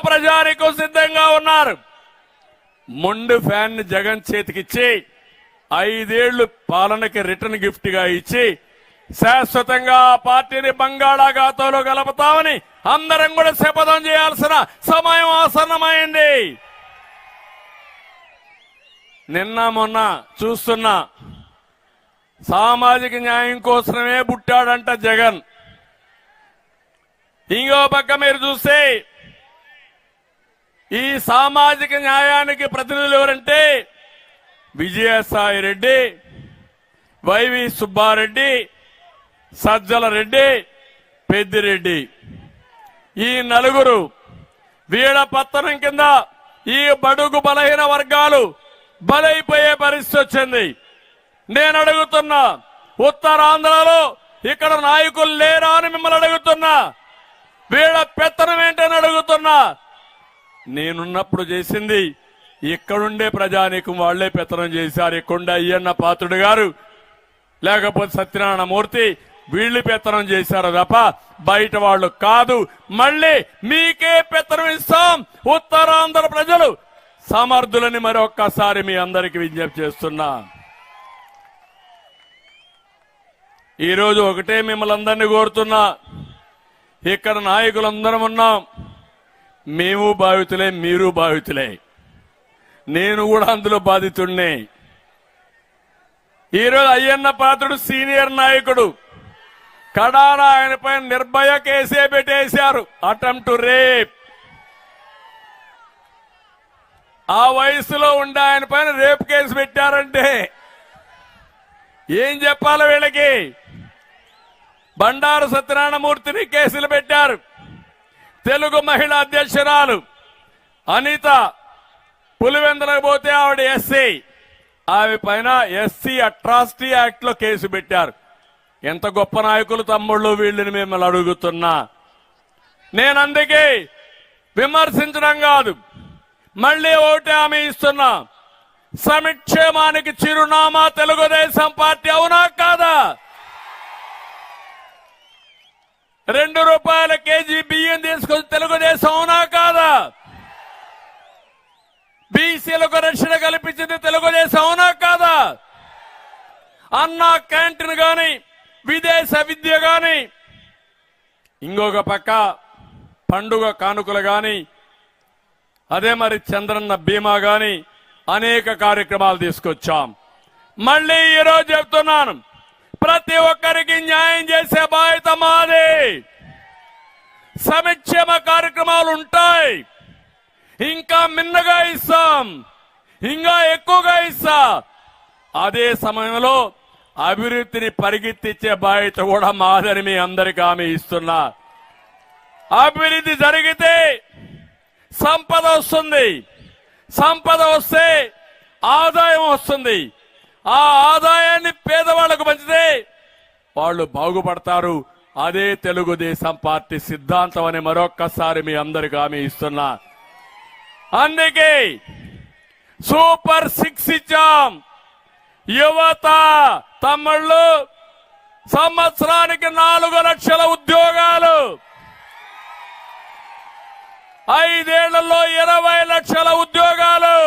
ప్రజానికి సిద్ధంగా ఉన్నారు. మొండు ఫ్యాన్ జగన్ చేతికిచ్చి 5 ఏళ్లు పాలనకి రిటర్న్ గిఫ్ట్ గా ఇచ్చి శాశ్వతంగా ఆ పార్టీని బంగాళాఖాతంలో కలుపుతామని అందరం కూడా శపథం చేయాల్సిన సమయం ఆసన్నమైంది. నిన్న మొన్న చూస్తున్నా సామాజిక న్యాయం కోసమే పుట్టాడంట జగన్. ఇంకో పక్క మీరు చూస్తే ఈ సామాజిక న్యాయానికి ప్రతినిధులు ఎవరంటే విజయసాయి రెడ్డి, వైవి సుబ్బారెడ్డి, సజ్జల రెడ్డి, పెద్దిరెడ్డి. ఈ నలుగురు వీళ్ళ పత్తనం కింద ఈ బడుగు బలహీన వర్గాలు బలైపోయే పరిస్థితి వచ్చింది. నేను అడుగుతున్నా, ఉత్తరాంధ్రలో ఇక్కడ నాయకులు లేరా అని మిమ్మల్ని అడుగుతున్నా. వీళ్ళ పెత్తనం ఏంటని అడుగుతున్నా. నేనున్నప్పుడు చేసింది ఇక్కడుండే ప్రజానీకం వాళ్లే పెత్తనం చేశారు. ఇక్కడుండే అయ్యన్న పాత్రుడు గారు లేకపోతే సత్యనారాయణ మూర్తి వీళ్ళు పెత్తనం చేశారు తప్ప బయట వాళ్ళు కాదు. మళ్ళీ మీకే పెత్తనం ఇస్తాం. ఉత్తరాంధ్ర ప్రజలు సమర్థులని మరొక్కసారి మీ అందరికీ విజ్ఞప్తి చేస్తున్నా. ఈరోజు ఒకటే మిమ్మల్ని అందరినీ కోరుతున్నా, ఇక్కడ నాయకులందరం ఉన్నాం. మేము బాధితులే, మీరు బాధితులే, నేను కూడా అందులో బాధితుడినే. ఈరోజు అయ్యన్న పాత్రుడు సీనియర్ నాయకుడు, కడాన ఆయనపై నిర్భయ కేసే పెట్టేశారు, అటెంప్ట్ టు రేప్. ఆ వయసులో ఉండే ఆయన పైన రేప్ కేసు పెట్టారంటే ఏం చెప్పాలి వీళ్ళకి? బండారు సత్యనారాయణమూర్తిని కేసులు పెట్టారు. తెలుగు మహిళా అధ్యక్షురాలు అనిత పులివెందులకు పోతే ఆవిడ ఎస్సీ, ఆమె పైన ఎస్సీ అట్రాసిటీ యాక్ట్ లో కేసు పెట్టారు. ఎంత గొప్ప నాయకులు తమ్ముళ్ళు వీళ్ళని మిమ్మల్ని అడుగుతున్నా. నేను అందుకే విమర్శించడం కాదు, మళ్లీ ఒకటి హామీ ఇస్తున్నా. సంక్షేమానికి చిరునామా తెలుగుదేశం పార్టీ, అవునా కాదా? 2 రూపాయల కేజీ బియ్యం తీసుకొని తెలుగుదేశం, అవునా కాదా? బీసీలకు రక్షణ కల్పించింది తెలుగుదేశం, అవునా కాదా? అన్నా క్యాంటీన్ గాని, విదేశ విద్య గాని, ఇంకొక పక్క పండుగ కానుకలు గాని, అదే మరి చంద్రన్న బీమా గాని అనేక కార్యక్రమాలు తీసుకొచ్చాం. మళ్ళీ ఈరోజు చెప్తున్నాను, ప్రతి ఒక్కరికి న్యాయం చేసే బాధ్యత మాది. సంక్షేమ కార్యక్రమాలు ఉంటాయి, ఇంకా మిన్నగా ఇస్తాం, ఇంకా ఎక్కువగా ఇస్తా. అదే సమయంలో అభివృద్ధిని పరిగెత్తించే బాధ్యత కూడా మాదని మీ అందరికీ హామీ ఇస్తున్నా. అభివృద్ధి జరిగితే సంపద వస్తుంది, సంపద వస్తే ఆదాయం వస్తుంది. ఆ ఆదాయాన్ని పేదవాళ్లకు పంచితే వాళ్ళు బాగుపడతారు. అదే తెలుగుదేశం పార్టీ సిద్ధాంతం అని మరొక్కసారి మీ అందరికీ హామీ ఇస్తున్నా. అందుకే సూపర్ 6 ఇచ్చాం. యువత తమ్ముళ్ళు సంవత్సరానికి 4 లక్షల ఉద్యోగాలు, 5 ఏళ్లలో 20 లక్షల ఉద్యోగాలు.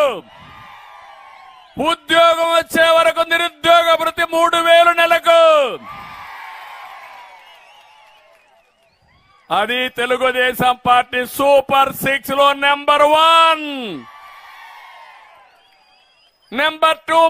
ఉద్యోగం వచ్చే వరకు నిరుద్యోగ భృతి 3000 నెలకు. అది తెలుగుదేశం పార్టీ సూపర్ 6 లో నెంబర్ 1. నెంబర్ 2